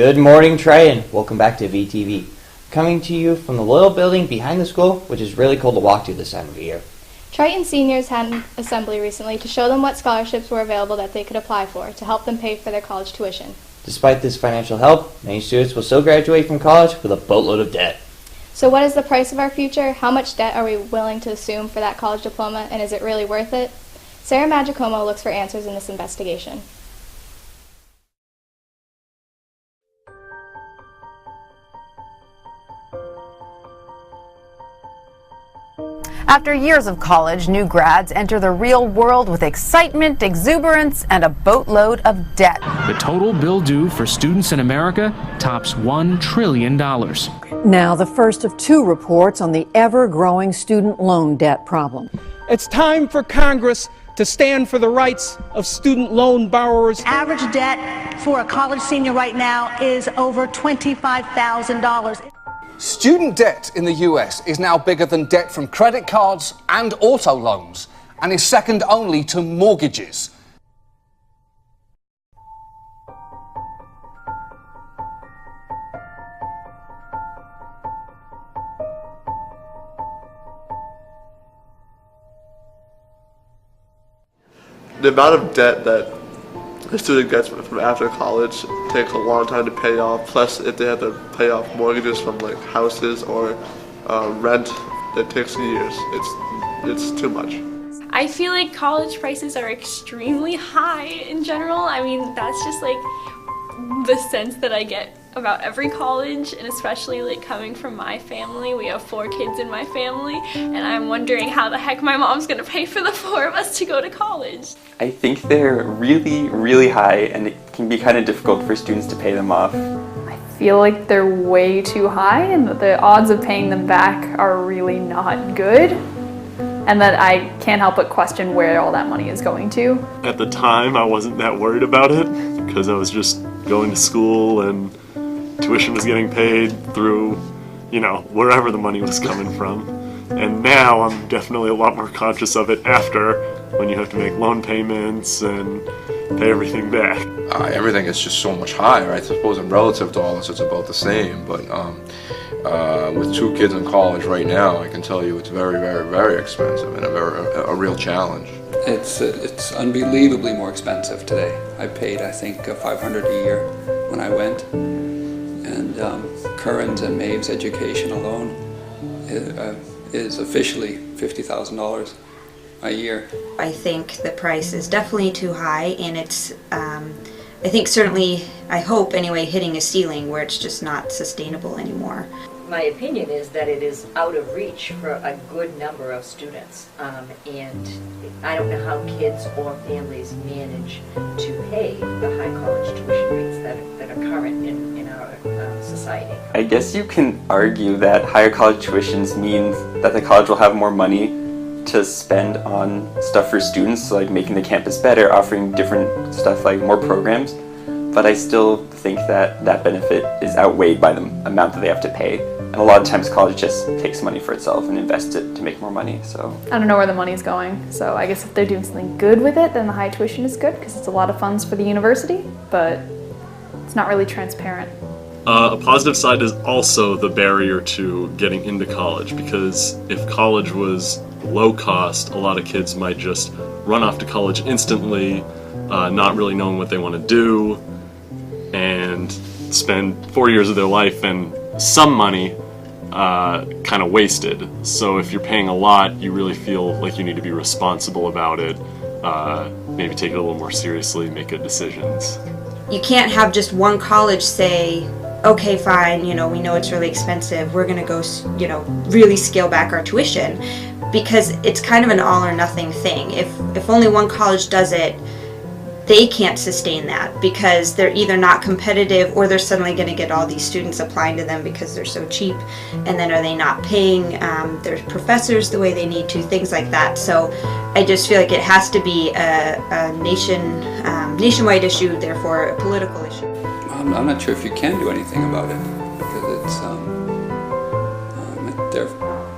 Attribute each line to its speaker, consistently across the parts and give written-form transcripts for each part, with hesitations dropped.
Speaker 1: Good morning, Triton. Welcome back to VTV. Coming to you from the Loyal building behind the school, which is really cool to walk to this time of year.
Speaker 2: Triton seniors had an assembly recently to show them what scholarships were available that they could apply for to help them pay for their college tuition.
Speaker 1: Despite this financial help, many students will still graduate from college with a boatload of debt.
Speaker 2: So what is the price of our future? How much debt are we willing to assume for that college diploma, and is it really worth it? Sarah Magicomo looks for answers in this investigation.
Speaker 3: After years of college, new grads enter the real world with excitement, exuberance, and a boatload of debt.
Speaker 4: The total bill due for students in America tops $1 trillion.
Speaker 5: Now, the first of two reports on the ever-growing student loan debt problem.
Speaker 6: It's time for Congress to stand for the rights of student loan borrowers.
Speaker 7: Average debt for a college senior right now is over $25,000.
Speaker 8: Student debt in the US is now bigger than debt from credit cards and auto loans, and is second only to mortgages.
Speaker 9: The amount of debt that a student gets from after college takes a long time to pay off, plus if they have to pay off mortgages from like houses or rent, it takes years. It's too much.
Speaker 10: I feel like college prices are extremely high in general. I mean, that's just like the sense that I get about every college, and especially like coming from my family. We have 4 kids in my family, and I'm wondering how the heck my mom's gonna pay for the 4 of us to go to college.
Speaker 11: I think they're really, really high, and it can be kind of difficult for students to pay them off.
Speaker 12: I feel like they're way too high, and that the odds of paying them back are really not good, and that I can't help but question where all that money is going to.
Speaker 13: At the time, I wasn't that worried about it, because I was just going to school and tuition was getting paid through, wherever the money was coming from. And now I'm definitely a lot more conscious of it after, when you have to make loan payments and pay everything back.
Speaker 14: Everything is just so much higher. I suppose in relative dollars it's about the same, but with 2 kids in college right now, I can tell you it's very, very, very expensive and a real challenge.
Speaker 15: It's unbelievably more expensive today. I paid, I think, $500 a year when I went. And Curran's and Maeve's education alone is officially $50,000 a year.
Speaker 16: I think the price is definitely too high, and it's, I think certainly, I hope anyway, hitting a ceiling where it's just not sustainable anymore.
Speaker 17: My opinion is that it is out of reach for a good number of students, and I don't know how kids or families manage to pay the high college tuition rates that are current in our society.
Speaker 11: I guess you can argue that higher college tuitions mean that the college will have more money to spend on stuff for students, so like making the campus better, offering different stuff like more programs, but I still think that that benefit is outweighed by the amount that they have to pay. And a lot of times college just takes money for itself and invests it to make more money, so.
Speaker 12: I don't know where the money's going, so I guess if they're doing something good with it, then the high tuition is good, because it's a lot of funds for the university, but it's not really transparent.
Speaker 13: A positive side is also the barrier to getting into college, because if college was low cost, a lot of kids might just run off to college instantly, not really knowing what they want to do, and spend 4 years of their life and some money kind of wasted. So if you're paying a lot, you really feel like you need to be responsible about it, maybe take it a little more seriously, make good decisions.
Speaker 16: You can't have just one college say, okay, fine, we know it's really expensive, we're gonna go, really scale back our tuition, because it's kind of an all or nothing thing. If only one college does it, they can't sustain that, because they're either not competitive or they're suddenly going to get all these students applying to them because they're so cheap, and then are they not paying their professors the way they need to, things like that. So I just feel like it has to be a nationwide issue, therefore a political issue.
Speaker 15: I'm not sure if you can do anything about it, because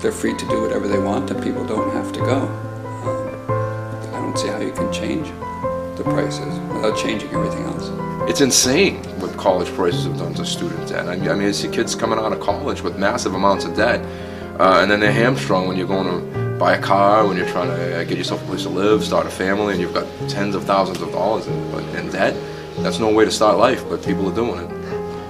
Speaker 15: they're free to do whatever they want, and people don't have to go. I don't see how you can change the prices without changing everything else.
Speaker 14: It's insane what college prices have done to student debt. I mean, I see kids coming out of college with massive amounts of debt, and then they're hamstrung when you're going to buy a car, when you're trying to get yourself a place to live, start a family, and you've got tens of thousands of dollars in debt. That's no way to start life, but people are doing it.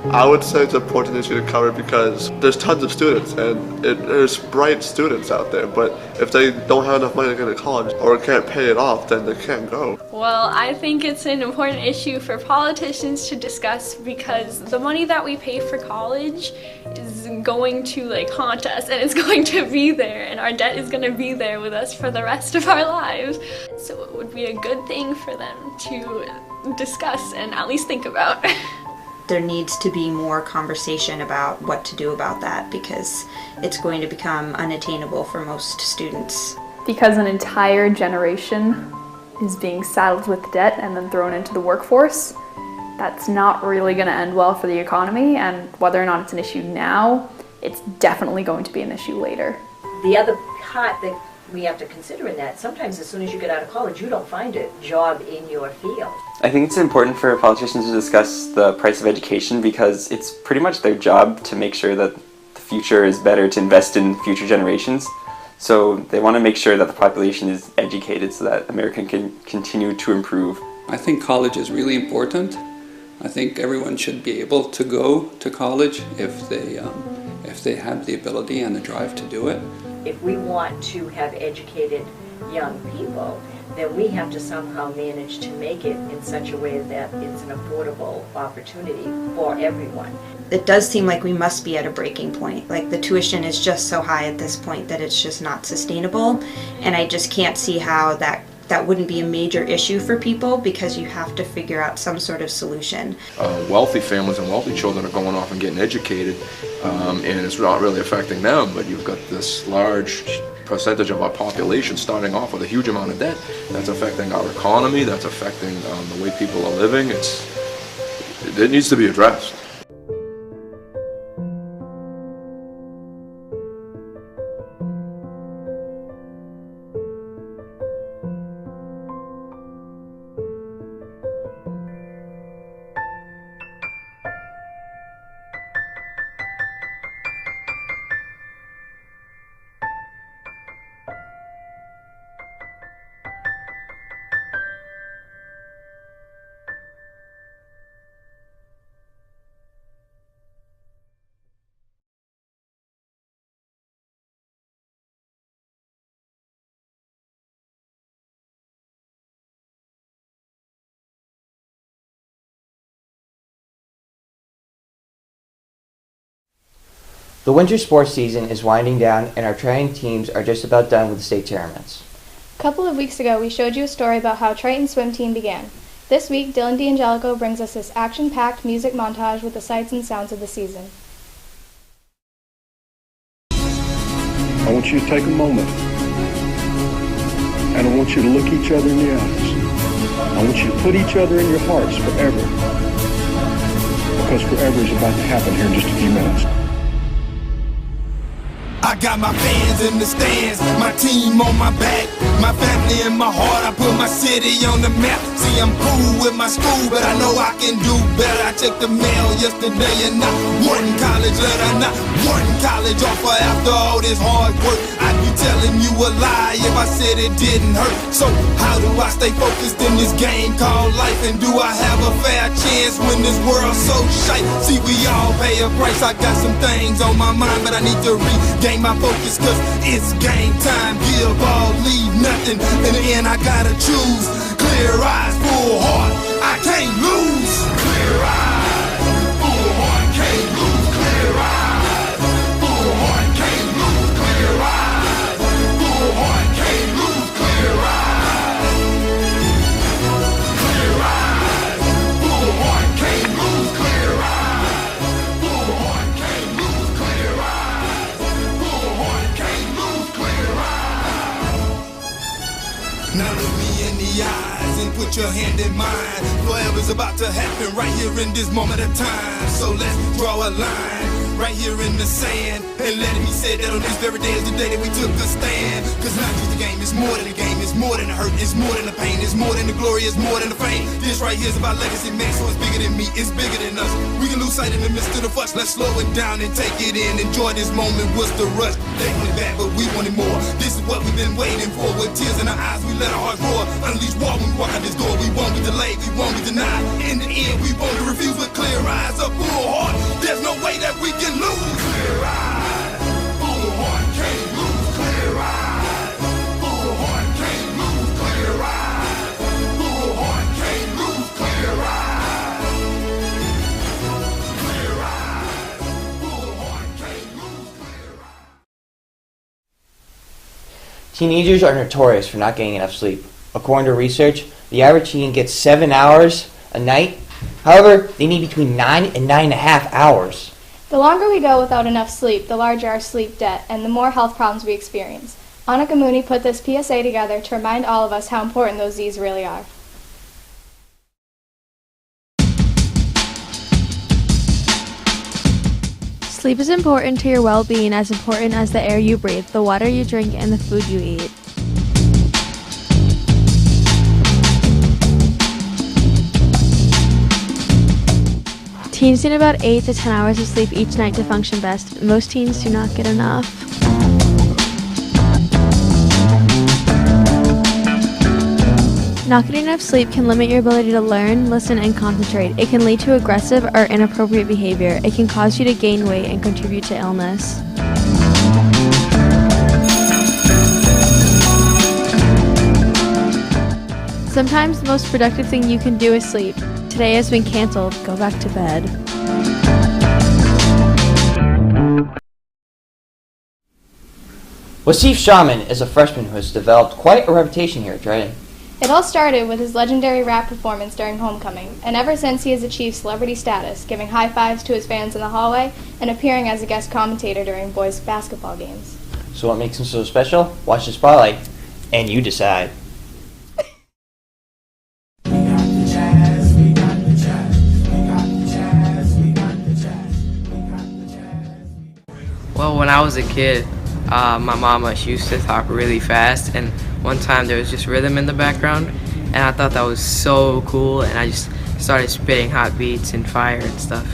Speaker 9: I would say it's an important issue to cover because there's tons of students and there's bright students out there, but if they don't have enough money to go to college or can't pay it off, then they can't go.
Speaker 10: Well, I think it's an important issue for politicians to discuss because the money that we pay for college is going to haunt us, and it's going to be there, and our debt is going to be there with us for the rest of our lives. So it would be a good thing for them to discuss and at least think about.
Speaker 16: There needs to be more conversation about what to do about that because it's going to become unattainable for most students.
Speaker 12: Because an entire generation is being saddled with debt and then thrown into the workforce, that's not really going to end well for the economy, and whether or not it's an issue now, it's definitely going to be an issue later.
Speaker 17: The other part that we have to consider in that, sometimes as soon as you get out of college, you don't find a job in your field.
Speaker 11: I think it's important for politicians to discuss the price of education because it's pretty much their job to make sure that the future is better, to invest in future generations. So they want to make sure that the population is educated so that America can continue to improve.
Speaker 15: I think college is really important. I think everyone should be able to go to college if they have the ability and the drive to do it.
Speaker 17: If we want to have educated young people, then we have to somehow manage to make it in such a way that it's an affordable opportunity for everyone.
Speaker 16: It does seem like we must be at a breaking point. Like the tuition is just so high at this point that it's just not sustainable, and I just can't see how that wouldn't be a major issue for people because you have to figure out some sort of solution.
Speaker 14: Wealthy families and wealthy children are going off and getting educated, and it's not really affecting them, but you've got this large percentage of our population starting off with a huge amount of debt. That's affecting our economy, that's affecting the way people are living. It needs to be addressed.
Speaker 1: The winter sports season is winding down and our trained teams are just about done with the state tournaments.
Speaker 2: A couple of weeks ago, we showed you a story about how Triton's swim team began. This week, Dylan D'Angelico brings us this action-packed music montage with the sights and sounds of the season.
Speaker 18: I want you to take a moment, and I want you to look each other in the eyes. I want you to put each other in your hearts forever, because forever is about to happen here in just a few minutes.
Speaker 19: I got my fans in the stands, my team on my back, my family in my heart. I put my city on the map. See, I'm cool with my school, but I know I can do better. I checked the mail yesterday and not one college letter, not one college offer. After all this hard work, I'd be telling you a lie if I said it didn't hurt. So how do I stay focused in this game called life? And do I have a fair chance when this world's so shite? See, we all pay a price. I got some things on my mind, but I need to regain my focus, cause it's game time. Give all, leave nothing. In the end I gotta choose. Clear eyes, full heart, I can't lose. Clear eyes, full heart, can't lose. Clear eyes, full heart, can't lose. Clear eyes, full heart, can't lose. Clear eyes, clear eyes, full heart, can't lose. Clear eyes, full heart, can't lose. Clear eyes, full heart, can't lose. Clear eyes. Now look me in the eyes and put your hand in mine. Forever's about to happen right here in this moment of time. So let's draw a line right here in the sand. And let it be said that on this very day is the day that we took a stand. Cause not just a game, it's more than a game, it's more than the hurt, it's more than the pain, it's more than the glory, it's more than the fame. This right here is about legacy, man, so it's bigger than me, it's bigger than us. We can lose sight in the midst of the fuss, let's slow it down and take it in. Enjoy this moment, what's the rush? They wanted back, but we wanted more. This is what we've been waiting for. With tears in our eyes, we let our hearts roar. Unleash war when we walk out this door. We won't be delayed, we won't be denied. In the end, we won't be refused with clear eyes, a full heart. There's no way that we can lose. Clear eyes, full heart, can't lose. Clear eyes, full heart, can't lose. Clear eyes, full heart, can't lose. Clear eyes, clear eyes, full heart, can't lose. Clear eyes.
Speaker 1: Teenagers are notorious for not getting enough sleep. According to research, the average teen gets 7 hours a night. However, they need between 9 and 9.5 hours.
Speaker 2: The longer we go without enough sleep, the larger our sleep debt and the more health problems we experience. Annika Mooney put this PSA together to remind all of us how important those Z's really are.
Speaker 20: Sleep is important to your well-being, as important as the air you breathe, the water you drink, and the food you eat. Teens need about 8 to 10 hours of sleep each night to function best. Most teens do not get enough. Not getting enough sleep can limit your ability to learn, listen, and concentrate. It can lead to aggressive or inappropriate behavior. It can cause you to gain weight and contribute to illness. Sometimes the most productive thing you can do is sleep. Today has been canceled. Go back to bed.
Speaker 1: Wasif Shaman is a freshman who has developed quite a reputation here at Dryden.
Speaker 2: It all started with his legendary rap performance during homecoming, and ever since he has achieved celebrity status, giving high fives to his fans in the hallway and appearing as a guest commentator during boys' basketball games.
Speaker 1: So what makes him so special? Watch the spotlight, and you decide.
Speaker 21: Well, when I was a kid, my mama, she used to talk really fast, and one time there was just rhythm in the background, and I thought that was so cool, and I just started spitting hot beats and fire and stuff.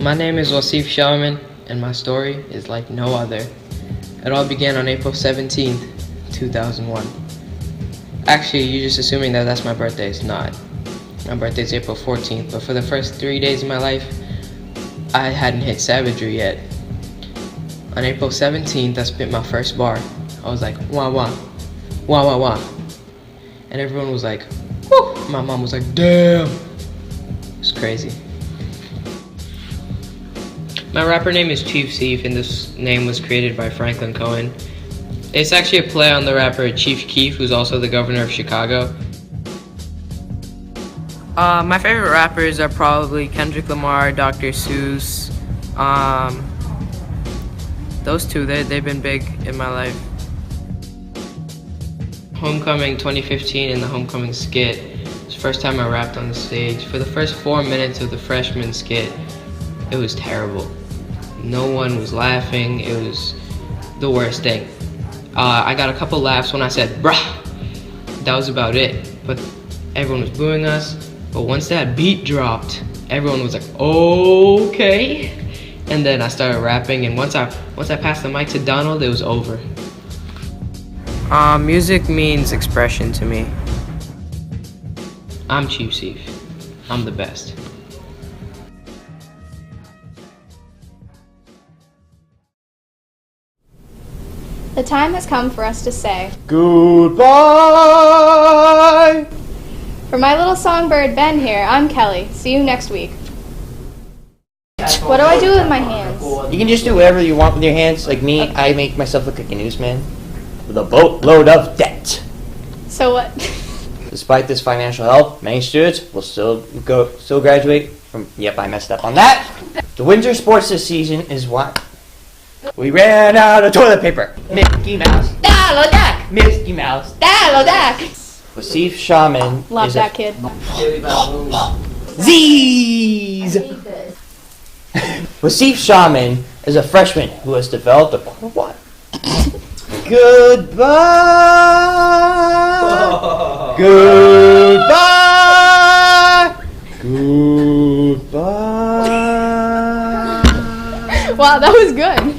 Speaker 21: My name is Wasif Shaman, and my story is like no other. It all began on April 17th, 2001. Actually, you're just assuming that that's my birthday. It's not. My birthday's April 14th, but for the first 3 days of my life, I hadn't hit savagery yet. On April 17th, I spit my first bar. I was like, wah wah, wah wah wah. And everyone was like, whoo! My mom was like, damn! It was crazy. My rapper name is Chief Seef, and this name was created by Franklin Cohen. It's actually a play on the rapper Chief Keef, who's also the governor of Chicago. My favorite rappers are probably Kendrick Lamar, Dr. Seuss. Those two, they've been big in my life. Homecoming 2015 and the Homecoming skit. It was the first time I rapped on the stage. For the first 4 minutes of the freshman skit, it was terrible. No one was laughing. It was the worst thing. I got a couple laughs when I said, bruh. That was about it. But everyone was booing us. But once that beat dropped, everyone was like, okay. And then I started rapping, and once I passed the mic to Donald, it was over. Music means expression to me. I'm Chief Seef. I'm the best.
Speaker 2: The time has come for us to say
Speaker 1: goodbye.
Speaker 2: For my little songbird Ben here, I'm Kelly. See you next week. What do I do with my hands?
Speaker 1: You can just do whatever you want with your hands. Like me, I make myself look like a newsman with a boatload of debt.
Speaker 2: So what?
Speaker 1: Despite this financial help, many students will still graduate from. Yep, I messed up on that. The winter sports this season is what? We ran out of toilet paper. Mickey Mouse, Donald Duck. Mickey Mouse, Donald Duck. Wasif Shaman
Speaker 2: Love that kid.
Speaker 1: Z's! Wasif Shaman is a freshman who has developed a what? Goodbye! Goodbye! Goodbye!
Speaker 2: Wow, that was good.